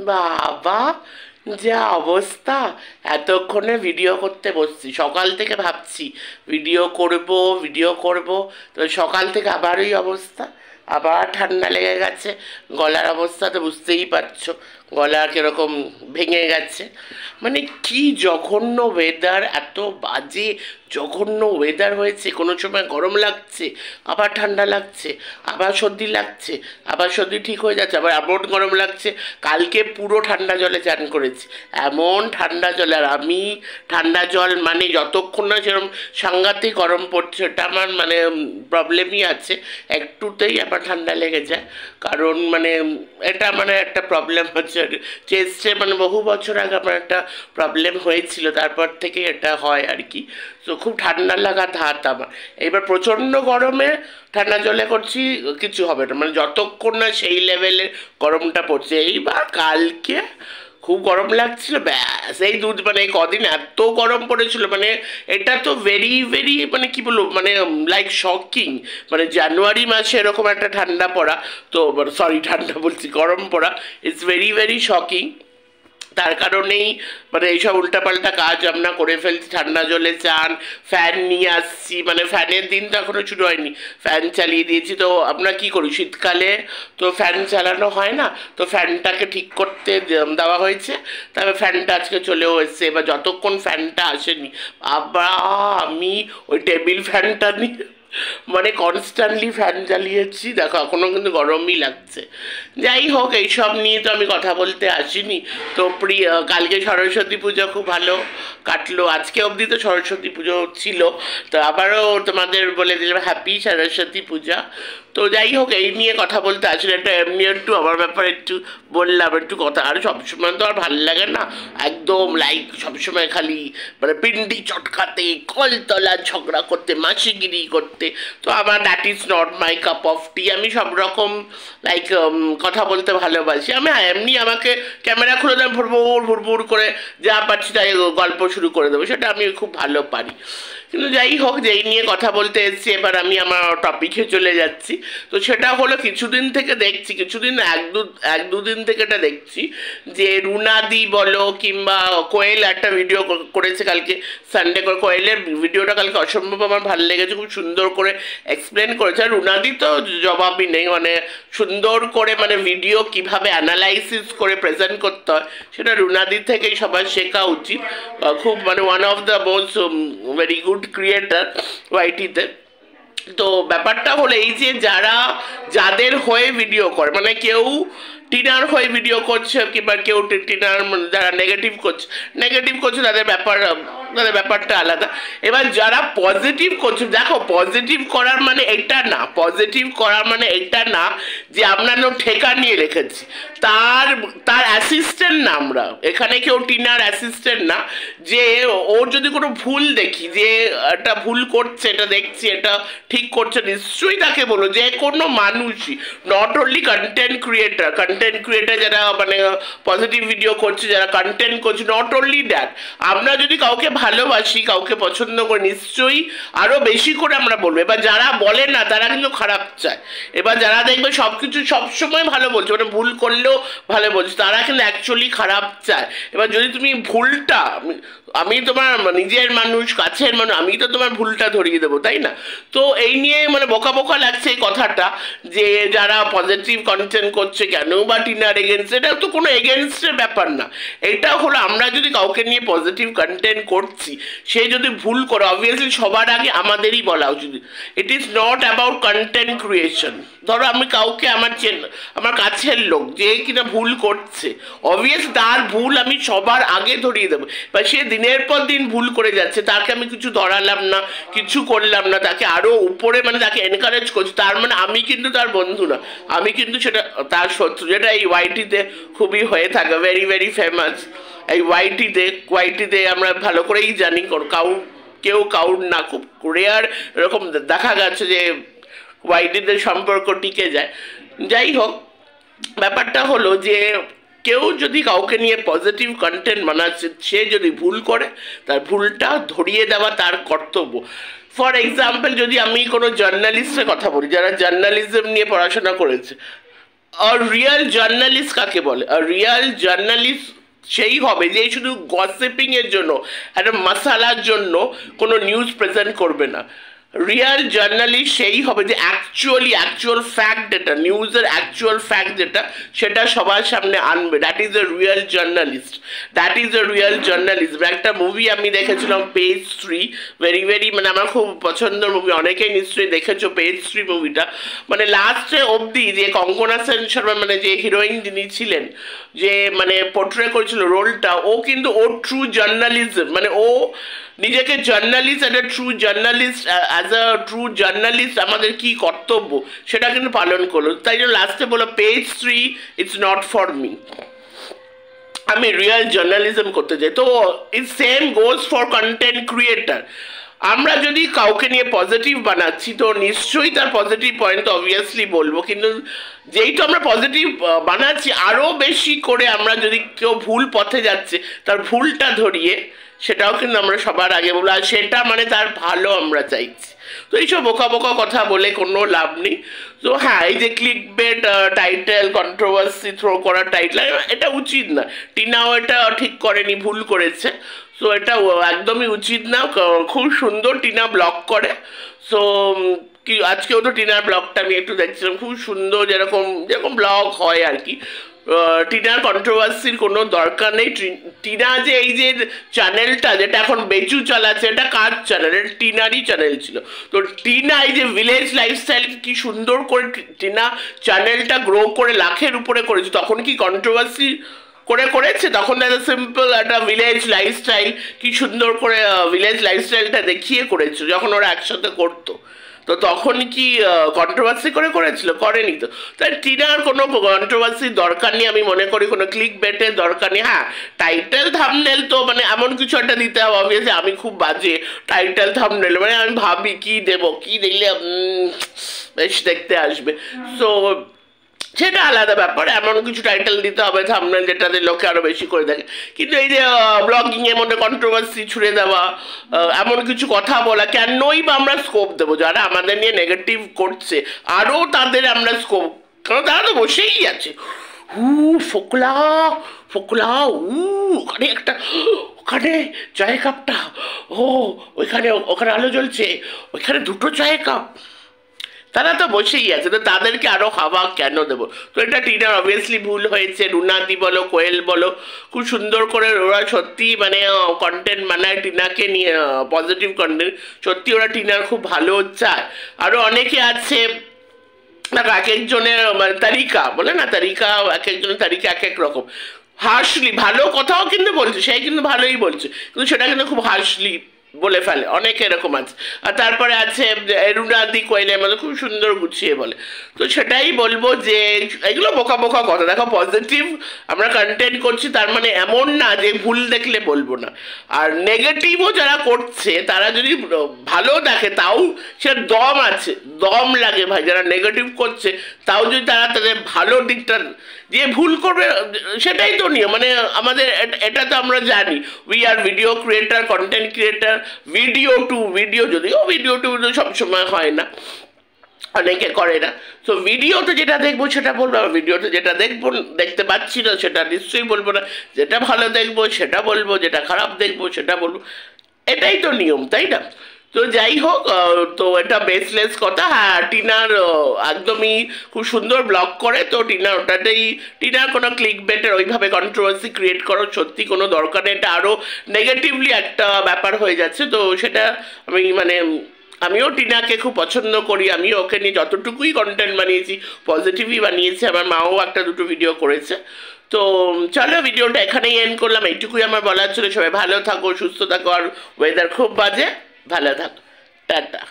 বাবা, যা অবস্থা! এতক্ষণে ভিডিও করতে বসছি, সকাল থেকে ভাবছি ভিডিও করব ভিডিও করব। তো সকাল থেকে আবার ওই অবস্থা, আবার ঠান্ডা লেগে গেছে। গলার অবস্থা তো বুঝতেই পারছো, গলা কীরকম ভেঙে গেছে। মানে কি জঘন্য ওয়েদার, এত বাজে জঘন্য ওয়েদার হয়েছে। কোনো সময় গরম লাগছে, আবার ঠান্ডা লাগছে, আবার সর্দি লাগছে, আবার সর্দি ঠিক হয়ে যাচ্ছে, আবার এমন গরম লাগছে। কালকে পুরো ঠান্ডা জলে চান করেছি, এমন ঠান্ডা জল। আর আমি ঠান্ডা জল মানে যতক্ষণ না সেরকম সাংঘাতিক গরম পড়ছে, ওটা আমার মানে প্রবলেমই আছে। একটুতেই আমার ঠান্ডা লেগে যায়, কারণ মানে এটা মানে একটা প্রবলেম হচ্ছে চেস্টে। মানে বহু বছর আগে আমার একটা প্রবলেম হয়েছিল, তারপর থেকে এটা হয় আর কি। তো খুব ঠান্ডা লাগা ধাত আমার। এবার প্রচণ্ড গরমে ঠান্ডা জলে করছি, কিছু হবে না, মানে যতক্ষণ না সেই লেভেলের গরমটা পড়ছে। এইবার কালকে খুব গরম লাগছিল, ব্যাস এই মানে এই কদিন এত গরম পড়েছিল, মানে এটা তো ভেরি ভেরি মানে কি বলবো, মানে লাইক শকিং। মানে জানুয়ারি মাসে এরকম একটা ঠান্ডা পড়া, তো সরি ঠান্ডা বলছি, গরম পড়া, ইটস ভেরি ভেরি শকিং। তার কারণেই মানে এইসব উল্টাপাল্টা কাজ আমরা করে ফেলছি। ঠান্ডা জলে চান, ফ্যান নিয়ে আসছি, মানে ফ্যানের দিন তো এখনও শুরু হয়নি, ফ্যান চালিয়ে দিয়েছি। তো আমরা কি করি, শীতকালে তো ফ্যান চালানো হয় না, তো ফ্যানটাকে ঠিক করতে দেওয়া হয়েছে। তবে ফ্যানটা আজকে চলেও এসছে। এবার যতক্ষণ ফ্যানটা আসেনি, আবার আমি ওই টেবিল ফ্যানটা নিয়ে মানে কনস্ট্যান্টলি ফ্যান চালিয়েছি, দেখো এখনও কিন্তু গরমই লাগছে। যাই হোক, এইসব নিয়ে তো আমি কথা বলতে আসিনি। তো কালকে সরস্বতী পুজো খুব ভালো কাটলো, আজকে অবধি তো সরস্বতী পুজো ছিল। তো আবারও তোমাদের বলে দিলাম হ্যাপি সরস্বতী পূজা। তো যাই হোক, এই নিয়ে কথা বলতে আসলে একটা এমনি একটু আমার ব্যাপারে একটু বললাম একটু কথা। আর সবসময় তো আর ভালো লাগে না, একদম লাইক সবসময় খালি মানে পিন্ডি চটকাতে, কলতলা ঝগড়া করতে, মাসিগিরি করতে। তো আমার that is not my cup of tea. আমি সব রকম লাইক কথা বলতে ভালোবাসি। আমি এমনি আমাকে ক্যামেরা খুলে দেয় ভুরভুর ভুরভুর করে যা পারছি তাই গল্প শুরু করে দেবো, সেটা আমি খুব ভালো পারি। কিন্তু যাই হোক, যেই নিয়ে কথা বলতে এসেছি, এবার আমি আমার টপিকে চলে যাচ্ছি। তো সেটা হলো কিছুদিন থেকে দেখছি, কিছুদিন এক দুদিন থেকে এটা দেখছি যে রুনাদি বলো কিংবা কোয়েল একটা ভিডিও করেছে কালকে সানডে করে। কোয়েলের ভিডিওটা কালকে অসম্ভব আমার ভালো লেগেছে, খুব সুন্দর করে এক্সপ্লেন করেছে। আর রুনাদি তো জবাবই নেই, মানে সুন্দর করে মানে ভিডিও কিভাবে অ্যানালাইসিস করে প্রেজেন্ট করতে হয় সেটা রুনাদি থেকেই সবার শেখা উচিত। খুব মানে one of the most very good creator ওয়াইটিতে। তো ব্যাপারটা হলো এই যে যাদের হয়ে ভিডিও করে, মানে কেউ টিনার হয়ে ভিডিও করছে কিংবা কেউ টিনার যারা নেগেটিভ করছে তাদের ব্যাপারটা আলাদা। এবার যারা পজিটিভ করছে, দেখো পজিটিভ করার মানে এটা না, পজিটিভ করার মানে এটা না যে আমরা ঠেকা নিয়ে রেখেছি তার অ্যাসিস্ট্যান্ট না আমরা এখানে, কেউ টিনার অ্যাসিস্ট্যান্ট না। যে ওর যদি কোনো ভুল দেখি যে এটা ভুল করছে, এটা দেখছি এটা ঠিক করছে, নিশ্চয়ই তাকে বলো। যে কোনো মানুষই, নট অনলি কন্টেন্ট ক্রিয়েটার যারা মানে পজিটিভ ভিডিও করছে, যারা কন্টেন্ট করছে, নট অনলি দ্যাট, আমরা যদি কাউকে ভালোবাসি, কাউকে পছন্দ করি, নিশ্চয়ই আরও বেশি করে আমরা বলবো। এবার যারা বলে না তারা কিন্তু খারাপ চায়। এবার যারা দেখবে সব কিছু সবসময় ভালো বলছে, মানে ভুল করলেও ভালো বলছে, তারা কিন্তু অ্যাকচুয়ালি খারাপ চায়। এবার যদি তুমি ভুলটা, আমি তোমার নিজের মানুষ, কাছের মানুষ, আমি তো তোমার ভুলটা ধরিয়ে দেবো, তাই না? তো এই নিয়ে মানে বোকা বোকা লাগছে এই কথাটা, যে যারা পজিটিভ কন্টেন্ট করছে কেন বা টিনার এগেনস্ট, এটা তো কোনো এগেনস্টের ব্যাপার না। এটা হলো আমরা যদি কাউকে নিয়ে পজিটিভ কন্টেন্ট করছি, সে যদি ভুল করে, অবভিয়াসলি সবার আগে আমাদেরই বলা উচিত। It is not about content creation. ধরো আমি কাউকে আমার কাছের লোক যে কিনা ভুল করছে, অবভিয়াস তার ভুল আমি সবার আগে ধরিয়ে দেবো। বা সে দিনের পর দিন ভুল করে যাচ্ছে, তাকে আমি কিছু ধরালাম না, কিছু করলাম না, তাকে আরও উপরে মানে তাকে এনকারেজ করছি, তার মানে আমি কিন্তু তার বন্ধু না, আমি কিন্তু সেটা তার শত্রু। যেটা এই ওয়াইটিতে খুবই হয়ে থাকে, ভেরি ভেরি ফেমাস। এই ওয়াইটিতে আমরা ভালো করেই জানি কেউ কাউর না, খুব রেয়ার এরকম দেখা গেছে যে ওয়াইটিতে সম্পর্ক টিকে যায়। যাই হোক, ব্যাপারটা হলো যে কেউ যদি কাউকে নিয়ে পজিটিভ কন্টেন্ট বানাচ্ছে, সে যদি ভুল করে তার ভুলটা ধরিয়ে দেওয়া তার কর্তব্য। ফর এক্সাম্পল, যদি আমি কোনো জার্নালিস্টের কথা বলি, যারা জার্নালিজম নিয়ে পড়াশোনা করেছে, রিয়েল জার্নালিস্ট কাকে বলে? রিয়েল জার্নালিস্ট সেই হবে যে শুধু গসিপিং এর জন্য, একটা মশালার জন্য কোনো নিউজ প্রেজেন্ট করবে না। রিয়েল জার্নালিস্ট সেই হবে যে অ্যাকচুয়াল ফ্যাক্ট যেটা, নিউজের অ্যাকচুয়াল ফ্যাক্ট যেটা, সেটা সবার সামনে আনবে। That is a real journalist, that is a real journalist. একটা মুভি আমি দেখেছিলাম পেজ 3, ভেরি মানে আমার খুব পছন্দের মুভি, অনেকেই নিশ্চয়ই দেখেছো পেজ 3 মুভিটা। মানে লাস্টে অবধি যে কঙ্কনা সেন শর্মা, মানে যে হিরোইন যিনি ছিলেন, যে মানে পোর্ট্রে করেছিল রোলটা, ও কিন্তু ওর ট্রু জার্নালিজম, মানে ও নিজেকে জার্নালিস্ট, একটা true journalist, as a true journalist আমাদের কি কর্তব্য সেটা কিন্তু পালন করলো। তাই জন্য লাস্টে বলো page 3 it's not for me, আমি রিয়েল জার্নালিজম করতে চাই। তো ইট same goes for content creator. আমরা যদি কাউকে নিয়ে পজিটিভ বানাচ্ছি তো নিশ্চয়ই তার পজিটিভ পয়েন্ট তো অবভিয়াসলি বলবো, কিন্তু যেইটা আমরা পজিটিভ বানাচ্ছি আরও বেশি করে আমরা যদি কেউ ভুল পথে যাচ্ছে তার ভুলটা ধরিয়ে সেটাও কিন্তু আমরা সবার আগে বলবো, আর সেটা মানে তার ভালো আমরা চাইছি। তো এইসব বোকা বোকা কথা বলে কোনো লাভ নেই। তো হ্যাঁ, এই যে click bait title, controversy throw করার টাইটেল, এটা উচিত না। টিনাও এটা ঠিক করেনি, ভুল করেছে। সো এটা একদমই উচিত না। খুব সুন্দর টিনা ব্লগ করে। সো কি আজকেও তো টিনার ব্লগটা আমি একটু দেখছিলাম, খুব সুন্দর, যেরকম যেরকম ব্লগ হয় আর কি। টিনার কন্ট্রোভার্সির কোনো দরকার নেই। টিনা যে এই যে চ্যানেলটা যেটা এখন বেচু চালাচ্ছে, এটা কার চ্যানেল? এটা টিনারই চ্যানেল ছিল। তো টিনা এই যে ভিলেজ লাইফস্টাইল কি সুন্দর করে টিনা চ্যানেলটা গ্রো করে লাখের উপরে করেছে, তখন কি কন্ট্রোভার্সি করেছে? তখন একটা সিম্পল একটা ভিলেজ লাইফস্টাইল, কি সুন্দর করে ভিলেজ লাইফস্টাইলটা দেখিয়ে করেছে যখন ওরা একসাথে করতো। তো তখন কি কন্ট্রোভার্সি করেছিল? করেনি তো। তাই টিনার কোনো কন্ট্রোভার্সির দরকার নেই আমি মনে করি, কোনো ক্লিক বেটের দরকার নেই। হ্যাঁ, টাইটেল থাম্বনেল তো মানে এমন কিছু একটা দিতে হবে। অবভিয়াসলি আমি খুব বাজে টাইটেল থাম্বনেল, মানে আমি ভাবি কি দেবো, কি দিলে বেশ দেখতে আসবে। সো সেটা আলাদা ব্যাপার, এমন কিছু টাইটেল দিতে হবে থাম্বনেল যেটাতে লোকে আরো বেশি করে দেখে। কিন্তু এই যে ব্লগিং এর মধ্যে কন্ট্রোভার্সি ছুড়ে দেওয়া, এমন কিছু কথা বলা, কেনই বা আমরা স্কোপ দেবো? যারা আমাদের নিয়ে নেগেটিভ করছে আরও তাদের আমরা স্কোপ, কারণ তারা তো বসেই আছে। ফোকলা ফোকলা, ওখানে একটা, ওখানে চায়ের কাপটা, ওখানে আলো জ্বলছে, ওইখানে 2টো চায়ের কাপ, তারা তো বসেই আছে। তো তাদেরকে আরও হাওয়া কেন দেবো? তো এটা টিনার অবভিয়াসলি ভুল হয়েছে। রুনাদি বলো, কোয়েল বলো, খুব সুন্দর করে ওরা সত্যি মানে কন্টেন্ট বানায় টিনাকে নিয়ে, পজিটিভ কন্টেন্ট। সত্যি ওরা টিনার খুব ভালো চায়। আরও অনেকে আছে, এক একজনের মানে তারিকা বলে না, তারিকা এক একজনের তারিকা এক এক রকম। হার্শলি ভালো কথাও কিন্তু বলছে, সে কিন্তু ভালোই বলছে, কিন্তু সেটা কিন্তু খুব হার্শলি বলে ফেলে, অনেকে এরকম আছে। আর তারপরে আছে রুনাদি, কোয়েলের মধ্যে খুব সুন্দর গুছিয়ে বলে। তো সেটাই বলবো যে এগুলো বোকা বোকা কথা। দেখো, পজিটিভ আমরা কন্টেন্ট করছি তার মানে এমন না যে ভুল দেখলে বলবো না। আর নেগেটিভও যারা করছে তারা যদি ভালো দেখে তাও সে দম আছে, দম লাগে ভাই। যারা নেগেটিভ করছে তাও যদি তারা তাদের ভালো দিকটা, যে ভুল করবে সেটাই তো নিয়ম, মানে আমাদের এটা তো আমরা জানি। We are video creator, content creator, video to video, যদিও ভিডিও টু সবসময় হয় না, অনেকে করে না। তো ভিডিওতে যেটা দেখবো সেটা বলবো, আর ভিডিওতে যেটা দেখতে পাচ্ছি না সেটা নিশ্চয়ই বলবো না। যেটা ভালো দেখবো সেটা বলবো, যেটা খারাপ দেখবো সেটা বলবো, এটাই তো নিয়ম, তাই না? তো যাই হোক, তো এটা বেসলেস কথা। হ্যাঁ, টিনার একদমই খুব সুন্দর ব্লগ করে। তো টিনার ওটাতেই, টিনার কোনো ক্লিক বেটের ওইভাবে কন্ট্রোভার্সি ক্রিয়েট করার সত্যি কোনো দরকার নেই। এটা আরও নেগেটিভলি একটা ব্যাপার হয়ে যাচ্ছে। তো সেটা আমি মানে আমিও টিনাকে খুব পছন্দ করি, আমিও ওকে নিয়ে যতটুকুই কন্টেন্ট বানিয়েছি পজিটিভই বানিয়েছি। আমার মাও 1-2 ভিডিও করেছে। তো চলো, ভিডিওটা এখানেই এন্ড করলাম। এইটুকুই আমার বলার ছিল। সবাই ভালো থাকো, সুস্থ থাকো, আর ওয়েদার খুব বাজে, ভালো থাকো, টাটা।